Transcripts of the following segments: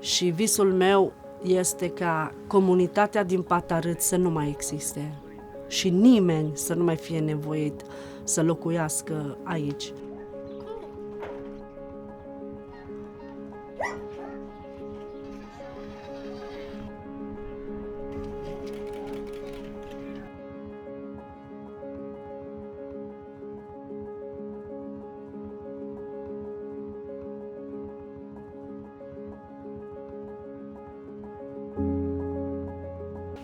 Și visul meu este ca comunitatea din Patarât să nu mai existe și nimeni să nu mai fie nevoit să locuiască aici.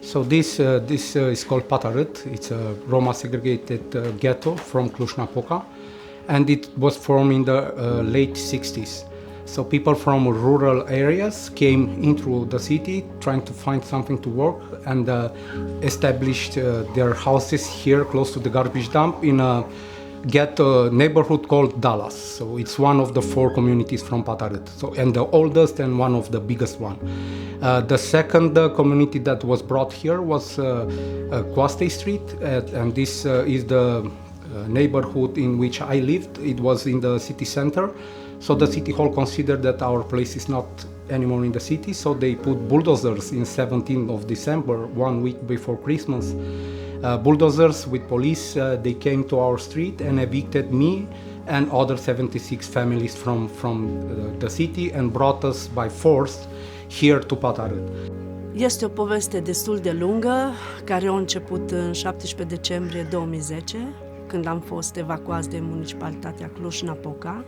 So this is called Patarât. It's a Roma segregated ghetto from Cluj-Napoca, and it was formed in the late 60s. So people from rural areas came into the city trying to find something to work and established their houses here close to the garbage dump in a neighborhood called Dallas. So it's one of the 4 communities from Patarât. So, and the oldest and one of the biggest one. The second community that was brought here was Coastei Street, and this is the neighborhood in which I lived. It was in the city center. So the city hall considered that our place is not anymore in the city, so they put bulldozers in 17th of December, 1 week before Christmas. Bulldozers with police, they came to our street and evicted me and other 76 families from the city and brought us by force here to Patarât. Este o poveste destul de lungă, care a început în 17 decembrie 2010, când am fost evacuați de municipalitatea Cluj-Napoca.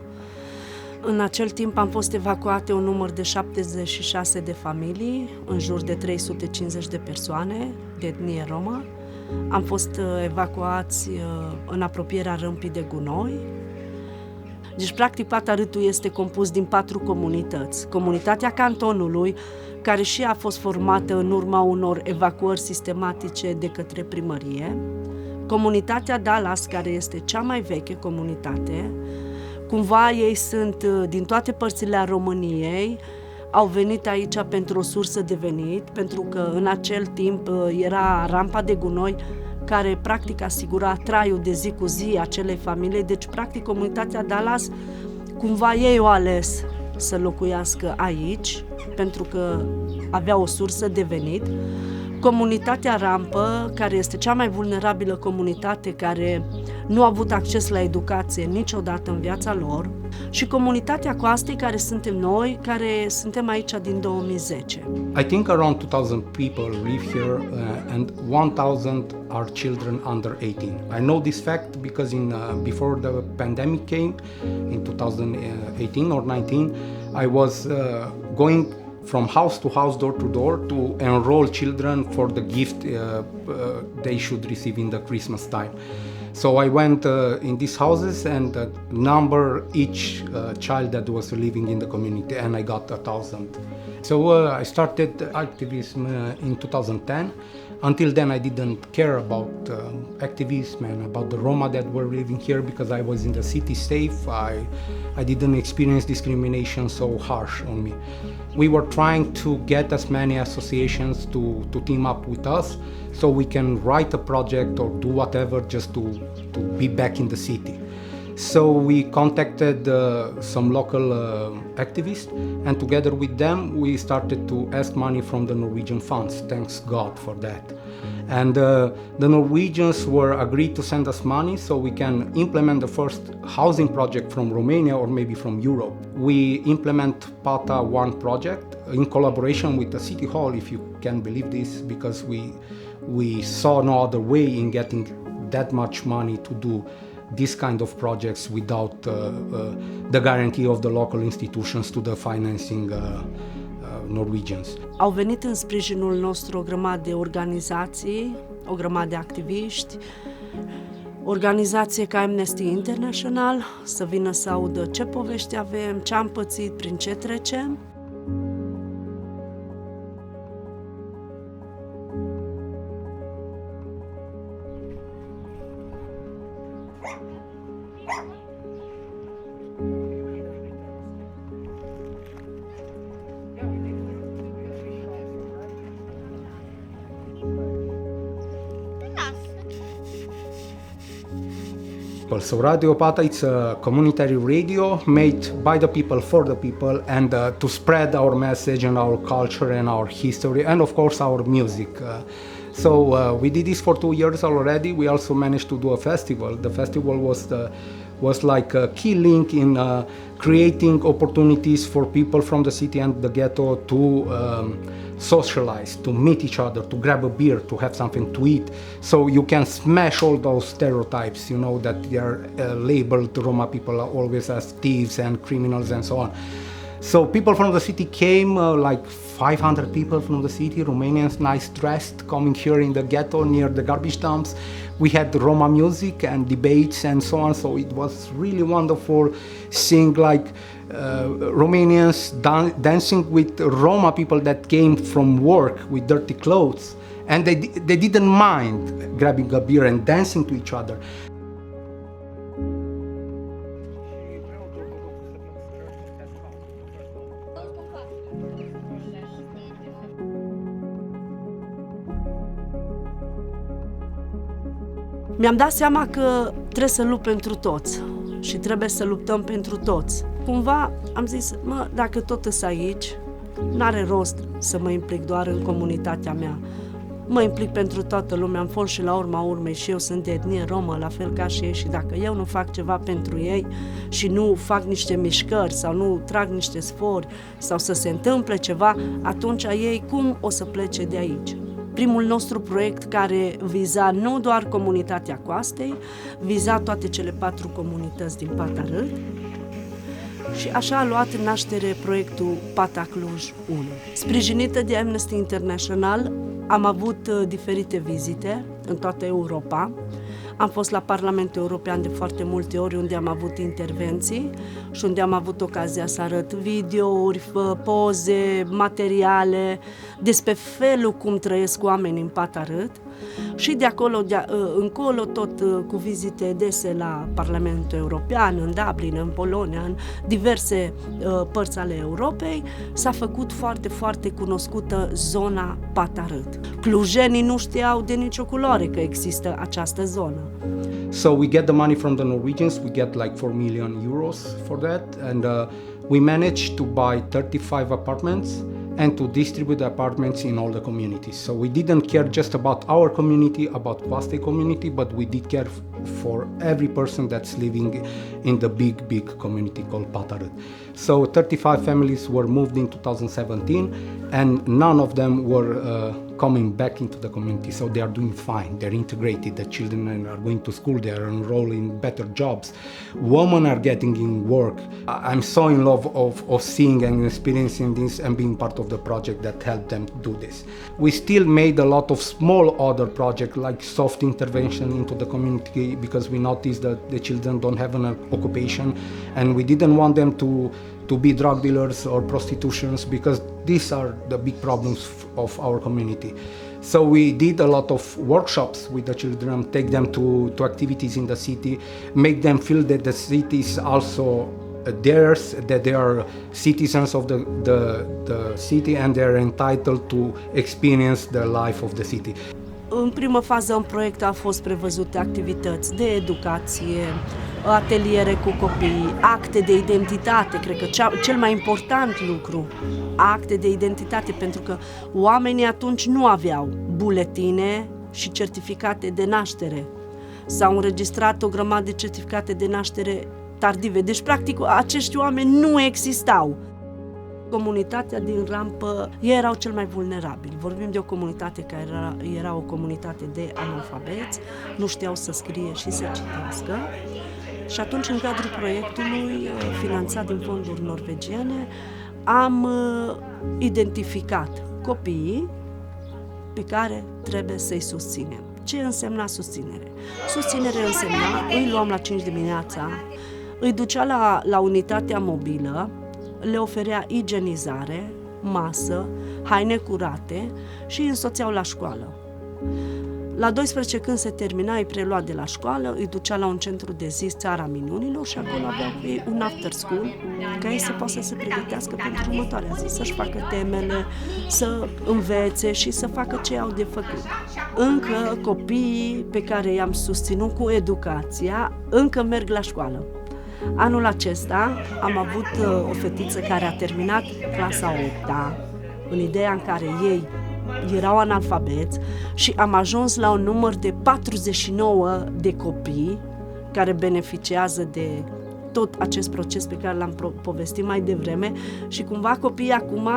În acel timp am fost evacuate un număr de 76 de familii, în jur de 350 de persoane de etnie romă. Am fost evacuați în apropierea râmpii de gunoi. Deci, practic, Patarâtul este compus din 4 comunități. Comunitatea Cantonului, care și a fost formată în urma unor evacuări sistematice de către primărie. Comunitatea Dallas, care este cea mai veche comunitate. Cumva ei sunt din toate părțile a României, au venit aici pentru o sursă de venit, pentru că în acel timp era rampa de gunoi care practic asigura traiul de zi cu zi acelei familii. Deci practic comunitatea Dallas, cumva ei au ales să locuiască aici pentru că avea o sursă de venit. Comunitatea Rampă, care este cea mai vulnerabilă comunitate, care nu a avut acces la educație niciodată în viața lor, și comunitatea Coastei, care suntem noi, care suntem aici din 2010. I think around 2000 people live here and 1000 are children under 18. I know this fact because before the pandemic came in 2018 or 19, I was going from house to house, door to door, to enroll children for the gift they should receive in the Christmas time. So I went in these houses and number each child that was living in the community, and I got 1,000. So I started activism in 2010. Until then, I didn't care about activism and about the Roma that were living here because I was in the city safe. I didn't experience discrimination so harsh on me. We were trying to get as many associations to team up with us so we can write a project or do whatever just to be back in the city. So we contacted some local activists, and together with them we started to ask money from the Norwegian funds. Thanks God for that. And the Norwegians were agreed to send us money so we can implement the first housing project from Romania or maybe from Europe. We implement PATA 1 project in collaboration with the City Hall, if you can believe this, because we saw no other way in getting that much money to do this kind of projects without the guarantee of the local institutions to the financing Norwegians. Au venit în sprijinul nostru o grămadă de organizații, o grămadă de activiști, organizație ca Amnesty International, să vină să audă ce povești avem, ce am pățit, prin ce trecem. people. So Radio Pata, it's a community radio made by the people for the people, and to spread our message and our culture and our history and of course our music. So we did this for 2 years already. We also managed to do a festival. The festival was like a key link in creating opportunities for people from the city and the ghetto to socialize, to meet each other, to grab a beer, to have something to eat. So you can smash all those stereotypes, you know, that they are labeled Roma people always as thieves and criminals and so on. So people from the city came, like 500 people from the city, Romanians, nice dressed, coming here in the ghetto near the garbage dumps. We had Roma music and debates and so on, so it was really wonderful seeing like Romanians dancing with Roma people that came from work with dirty clothes, and they didn't mind grabbing a beer and dancing to each other. Mi-am dat seama că trebuie să lupt pentru toți și trebuie să luptăm pentru toți. Cumva am zis, dacă tot îs aici, n-are rost să mă implic doar în comunitatea mea. Mă implic pentru toată lumea, am fost și la urma urmei și eu sunt de etnie romă, la fel ca și ei, și dacă eu nu fac ceva pentru ei și nu fac niște mișcări sau nu trag niște sfori sau să se întâmple ceva, atunci ei cum o să plece de aici? Primul nostru proiect, care viza nu doar comunitatea Coastei, viza toate cele 4 comunități din Pata Rât, și așa a luat în naștere proiectul Pata Cluj 1. Sprijinită de Amnesty International, am avut diferite vizite în toată Europa. Am fost la Parlamentul European de foarte multe ori, unde am avut intervenții și unde am avut ocazia să arăt videouri, poze, materiale despre felul cum trăiesc oamenii în Pata Rât. Și de acolo încolo, tot cu vizite dese la Parlamentul European, în Dublin, în Polonia, în diverse părți ale Europei, s-a făcut foarte, foarte cunoscută zona Pata Rât. Clujenii nu știau de nicio culoare că există această zonă. So we get the money from the Norwegians, we get like 4 million euros for that, and we managed to buy 35 apartments and to distribute the apartments in all the communities. So we didn't care just about our community, about Coastei community, but we did care for every person that's living in the big community called Pata Rât. So 35 families were moved in 2017, and none of them were coming back into the community, so they are doing fine. They're integrated, the children are going to school, they are enrolled in better jobs, women are getting in work. I'm so in love of seeing and experiencing this and being part of the project that helped them do this. We still made a lot of small other projects like soft intervention into the community, because we noticed that the children don't have an occupation, and we didn't want them to be drug dealers or prostitutions, because these are the big problems of our community. So we did a lot of workshops with the children, take them to activities in the city, make them feel that the city is also theirs, that they are citizens of the city and they are entitled to experience the life of the city. În primă fază în proiect au fost prevăzute activități de educație, ateliere cu copii, acte de identitate, cred că cel mai important lucru, acte de identitate, pentru că oamenii atunci nu aveau buletine și certificate de naștere. S-au înregistrat o grămadă de certificate de naștere tardive, deci practic acești oameni nu existau. Comunitatea din Rampă erau cel mai vulnerabili. Vorbim de o comunitate care era o comunitate de analfabeți, nu știau să scrie și să citească. Și atunci, în cadrul proiectului, finanțat din fonduri norvegiene, am identificat copiii pe care trebuie să-i susținem. Ce însemna susținere? Susținere însemna, îi luam la 5 dimineața, îi ducea la unitatea mobilă, le oferea igienizare, masă, haine curate și îi însoțeau la școală. La 12, când se termina, îi prelua de la școală, îi ducea la un centru de zi, Țara Minunilor, și acolo aveau ei un after school, ca ei să poată să se pregătească pentru următoarea zi, să-și facă temele, să învețe și să facă ce au de făcut. Încă copiii pe care i-am susținut cu educația, încă merg la școală. Anul acesta am avut o fetiță care a terminat clasa 8-a, în ideea în care ei erau analfabeți, și am ajuns la un număr de 49 de copii care beneficiază de tot acest proces pe care l-am povestit mai devreme, și cumva copiii acum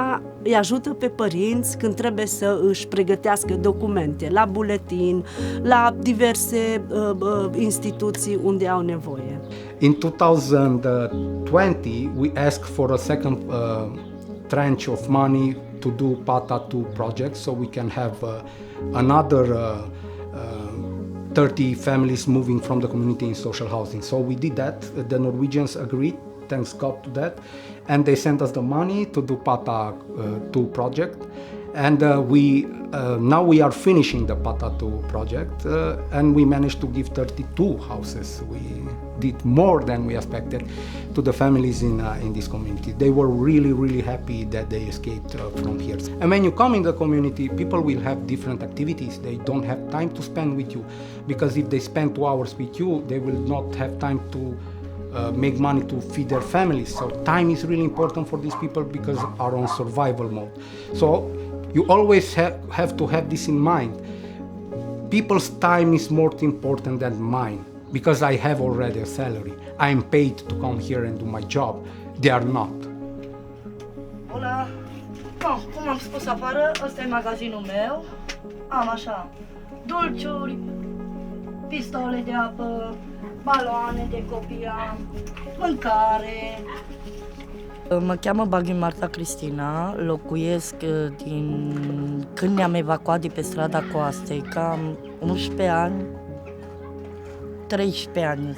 îi ajută pe părinți când trebuie să își pregătească documente la buletin, la diverse instituții unde au nevoie. In 2020, we asked for a second tranche of money to do PATA 2 project, so we can have another 30 families moving from the community in social housing. So we did that. The Norwegians agreed, thanks God to that, and they sent us the money to do PATA 2 project. And now we are finishing the PATA 2 project, and we managed to give 32 houses. We did more than we expected to the families in this community. They were really, really happy that they escaped from here. And when you come in the community, people will have different activities. They don't have time to spend with you, because if they spend 2 hours with you, they will not have time to make money to feed their families. So time is really important for these people because are on survival mode. So you always have to have this in mind. People's time is more important than mine, because I have already a salary. I am paid to come here and do my job. They are not. Bună! Cum am spus afară, ăsta e magazinul meu. Am așa, dulciuri, pistole de apă, baloane de copii, mâncare. Mă cheamă Baghi Marta Cristina, locuiesc când ne-am evacuat de pe strada Coastei, cam 11 ani, 13 ani.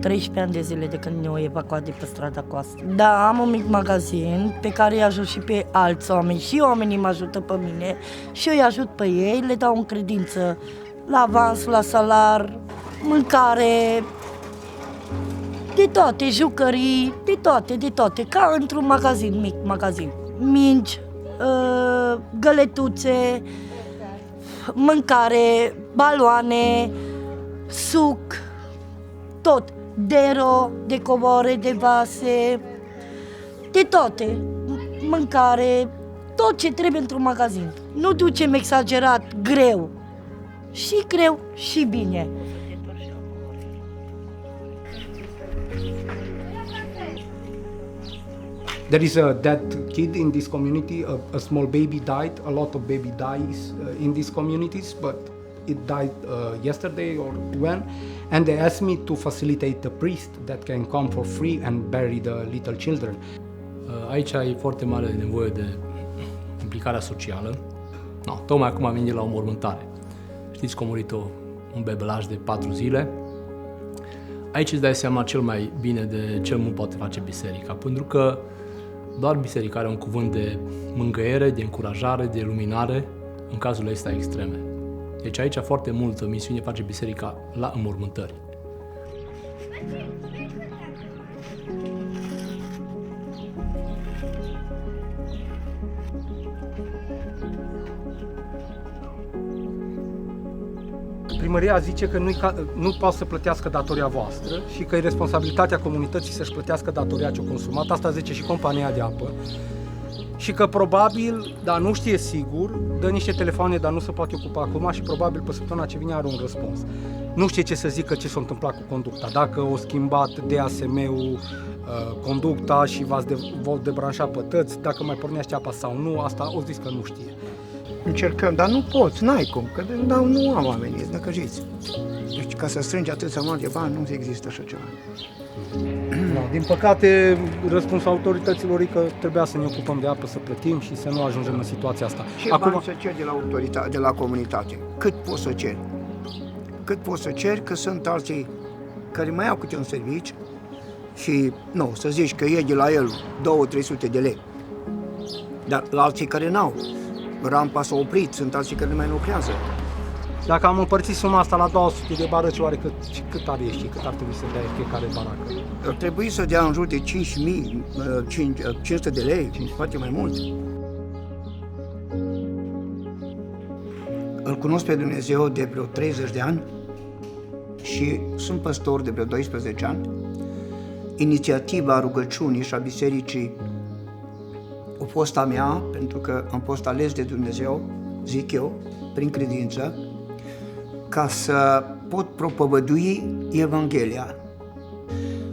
13 ani de zile de când ne-au evacuat de pe strada Coastei. Da, am un mic magazin pe care îi ajut și pe alți oameni, și oamenii mă ajută pe mine și eu îi ajut pe ei, le dau în credință la avans, la salar, mâncare, de toate, jucării, de toate, ca într-un magazin, mic magazin. Mingi, găletuțe, mâncare, baloane, suc, tot, dero, de covoare, de vase, de toate, mâncare, tot ce trebuie într-un magazin. Nu ducem exagerat, greu și bine. There is a dead kid in this community. A small baby died. A lot of baby dies in these communities, but it died yesterday or when. And they asked me to facilitate a priest that can come for free and bury the little children. Aici e foarte mare nevoie de implicarea socială. No, tocmai acum am venit la o mormântare. Știți că a murit un bebelaj de 4 zile. Aici îți dai seama cel mai bine de ce mult poate face biserica, pentru că doar biserica are un cuvânt de mângâiere, de încurajare, de luminare în cazurile astea extreme. Deci aici foarte multă misiune face biserica la înmormântări. Primăria zice că nu poate să plătească datoria voastră și că e responsabilitatea comunității să-și plătească datoria ce-o consumat. Asta zice și compania de apă. Și că probabil, dar nu știe sigur, dă niște telefoane, dar nu se poate ocupa acum și probabil pe săptămâna ce vine are un răspuns. Nu știe ce să zică ce s-a întâmplat cu conducta, dacă o schimbat DASM-ul conducta și v-ați debranșa pătăți, dacă mai pornește apa sau nu, asta o zis că nu știe. Încercăm, dar nu poți, n-ai cum, că nu am oamenii, sunt năcăjiți. Deci ca să strângi atâția mari de bani, nu există așa ceva. No, din păcate, răspunsul autorităților e că trebuia să ne ocupăm de apă, să plătim și să nu ajungem în situația asta. Ce bani să ceri de la comunitate? Cât poți să ceri? Cât poți să ceri, că sunt alții care mai au câte un serviciu și, nu, să zici că e de la el 200-300 de lei. Dar alții care n-au. Rampa s-a oprit, sunt alții care nu mai lucrează. Dacă am împărțit suma asta la 200 de barăci, oare cât ar ieși? Cât ar trebui să dea fiecare baracă? Ar trebui să dea în jur de 5.500 de lei, poate mai mult. Îl cunosc pe Dumnezeu de vreo 30 de ani și sunt păstor de vreo 12 ani. Inițiativa rugăciunii și a bisericii a fost a mea, pentru că am fost ales de Dumnezeu, zic eu, prin credință, ca să pot propovădui Evanghelia.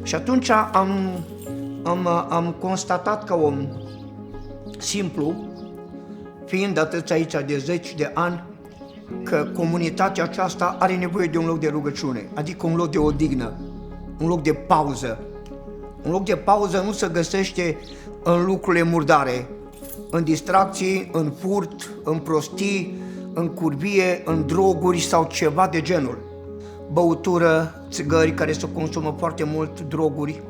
Și atunci am constatat ca om simplu, fiind atât aici de 10 de ani, că comunitatea aceasta are nevoie de un loc de rugăciune, adică un loc de odihnă, un loc de pauză. Un loc de pauză nu se găsește în lucrurile murdare, în distracții, în furt, în prostii, în curvie, în droguri sau ceva de genul. Băutură, țigări care se consumă foarte mult, droguri.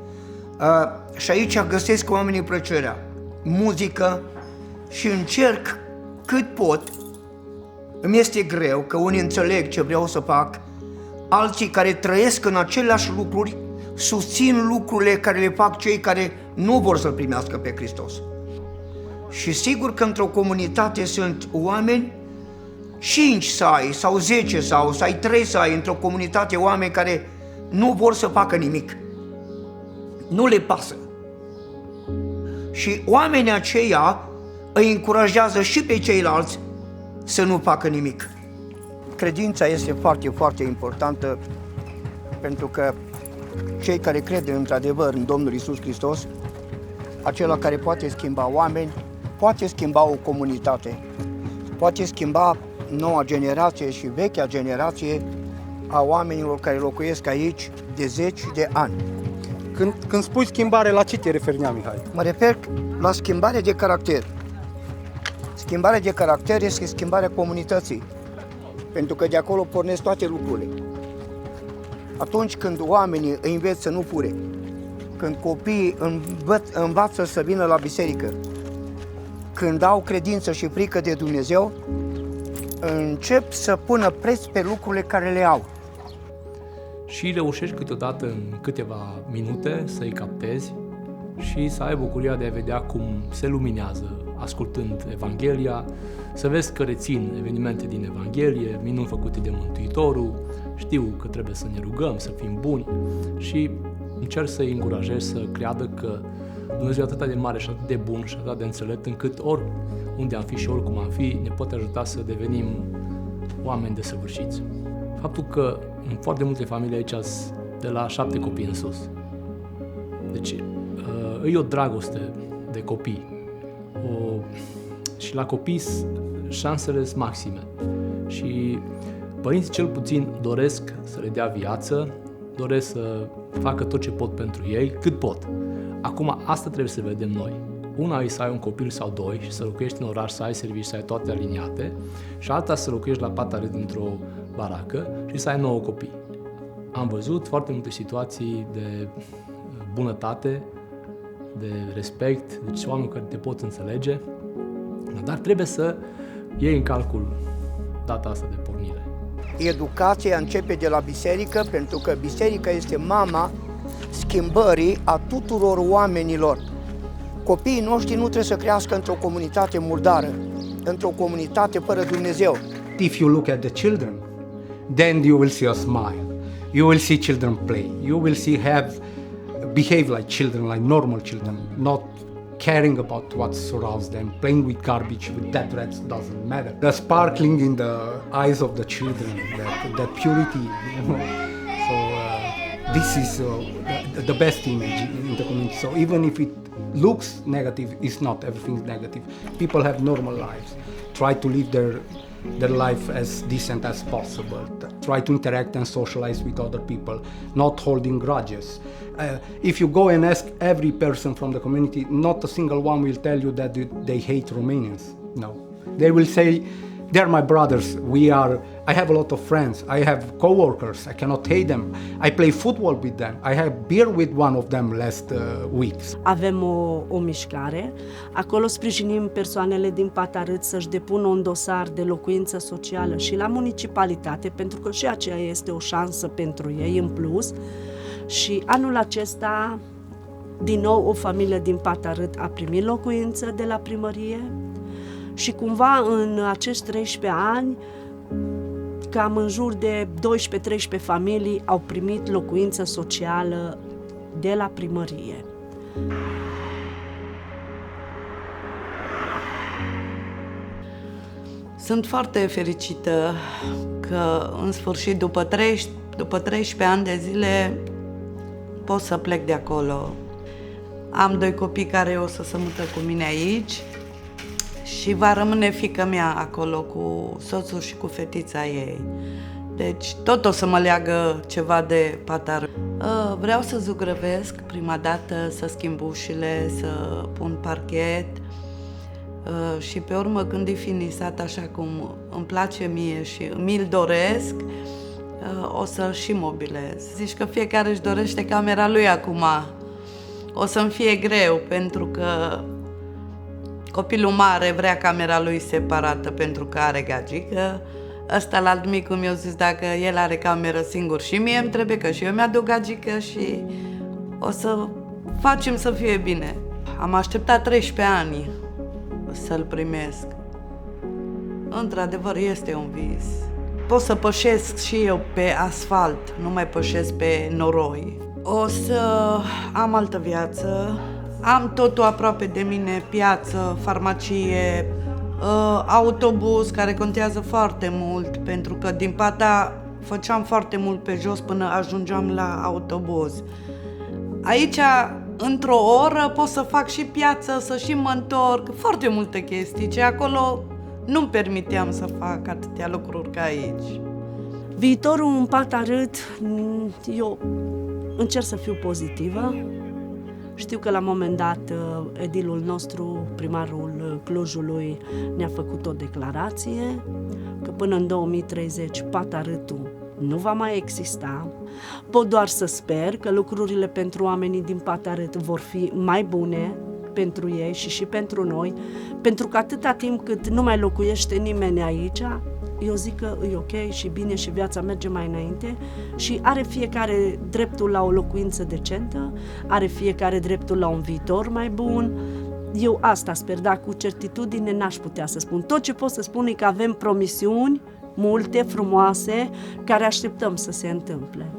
Și aici găsesc oamenii plăcerea, muzică și încerc cât pot. Îmi este greu că unii înțeleg ce vreau să fac, alții care trăiesc în aceleași lucruri susțin lucrurile care le fac cei care nu vor să-L primească pe Hristos. Și sigur că într-o comunitate sunt oameni, 5 să ai, sau 10 sau să ai 3 să ai într-o comunitate, oameni care nu vor să facă nimic. Nu le pasă. Și oamenii aceia îi încurajează și pe ceilalți să nu facă nimic. Credința este foarte, foarte importantă, pentru că cei care cred într-adevăr în Domnul Iisus Hristos, acela care poate schimba oameni, poate schimba o comunitate, poate schimba noua generație și vechea generație a oamenilor care locuiesc aici de 10 de ani. Când spui schimbare, la ce te referi, Mihai? Mă refer la schimbare de caracter. Schimbarea de caracter este schimbarea comunității, pentru că de acolo pornesc toate lucrurile. Atunci când oamenii îi înveță să nu fure, când copiii învață să vină la biserică, când au credință și frică de Dumnezeu, încep să pună preț pe lucrurile care le au. Și reușești câteodată în câteva minute să-i captezi și să ai bucuria de a vedea cum se luminează ascultând Evanghelia, să vezi că rețin evenimente din Evanghelie, minuni făcute de Mântuitorul, știu că trebuie să ne rugăm, să fim buni și încerc să-i încurajez să creadă că Dumnezeu e atât de mare și atât de bun și atât de înțelept încât oriunde am fi și oricum am fi, ne poate ajuta să devenim oameni desăvârșiți. Faptul că în foarte multe familii aici de la 7 copii în sus. Deci e o dragoste de copii. Și la copii șansele sunt maxime. Și părinții cel puțin doresc să le dea viață, doresc să facă tot ce pot pentru ei, cât pot. Acum, asta trebuie să vedem noi. Una e să ai un copil sau 2 și să locuiești în oraș, să ai servicii, să ai toate aliniate, și alta să locuiești la patare dintr-o baracă și să ai 9 copii. Am văzut foarte multe situații de bunătate, de respect, deci oameni care te pot înțelege, dar trebuie să iei în calcul data asta de pornire. Educația începe de la biserică, pentru că biserica este mama schimbării a tuturor oamenilor. Copiii noștri nu trebuie să crească într-o comunitate murdară, într-o comunitate fără Dumnezeu. If you look at the children, then you will see a smile. You will see children play. You will see behave like children, like normal children, not caring about what surrounds them, playing with garbage, with dead rats, doesn't matter. The sparkling in the eyes of the children, that purity, you know. So this is the best image in the community. So even if it looks negative, it's not everything negative. People have normal lives. Try to live their life as decent as possible. Try to interact and socialize with other people, not holding grudges. If you go and ask every person from the community, not a single one will tell you that they hate Romanians. No. They will say They are my brothers. I have a lot of friends. I have coworkers. I cannot hate them. I play football with them. I had beer with one of them last weeks. Avem o mișcare, acolo sprijinim persoanele din Patarât să-și depună un dosar de locuință socială și la municipalitate, pentru că și aceea este o șansă pentru ei în plus. Și anul acesta, din nou, o familie din Patarât a primit locuință de la primărie și cumva în acești 13 ani, cam în jur de 12-13 familii au primit locuință socială de la primărie. Sunt foarte fericită că, în sfârșit, după 13 ani de zile, pot să plec de acolo. Am 2 copii care o să se mută cu mine aici și va rămâne fiica mea acolo cu soțul și cu fetița ei. Deci tot o să mă leagă ceva de Patarât. Vreau să zugrăvesc prima dată, să schimb ușile, să pun parchet și pe urmă, când e finisat așa cum îmi place mie și mi-l doresc, o să și mobilez. Zici că fiecare își dorește camera lui acum. O să-mi fie greu, pentru că copilul mare vrea camera lui separată pentru că are gagică. Ăsta la alt micul mi-a zis dacă el are cameră singur și mie îmi trebuie, că și eu mi-aduc gagică și o să facem să fie bine. Am așteptat 13 ani să-l primesc. Într-adevăr, este un vis. Pot să pășesc și eu pe asfalt, nu mai pășesc pe noroi. O să am altă viață, am totul aproape de mine, piață, farmacie, autobuz, care contează foarte mult, pentru că din Pata făceam foarte mult pe jos până ajungeam la autobuz. Aici, într-o oră, pot să fac și piață, să și mă întorc, foarte multe chestii, ce acolo nu-mi permiteam să fac atâtea lucruri ca aici. Viitorul în Patarât, eu încerc să fiu pozitivă. Știu că la un moment dat edilul nostru, primarul Clujului, ne-a făcut o declarație că până în 2030 Patarâtul nu va mai exista. Pot doar să sper că lucrurile pentru oamenii din Patarât vor fi mai bune pentru ei și pentru noi, pentru că atâta timp cât nu mai locuiește nimeni aici, eu zic că e ok și bine și viața merge mai înainte și are fiecare dreptul la o locuință decentă, are fiecare dreptul la un viitor mai bun. Eu asta sper, dar cu certitudine n-aș putea să spun. Tot ce pot să spun e că avem promisiuni multe, frumoase, care așteptăm să se întâmple.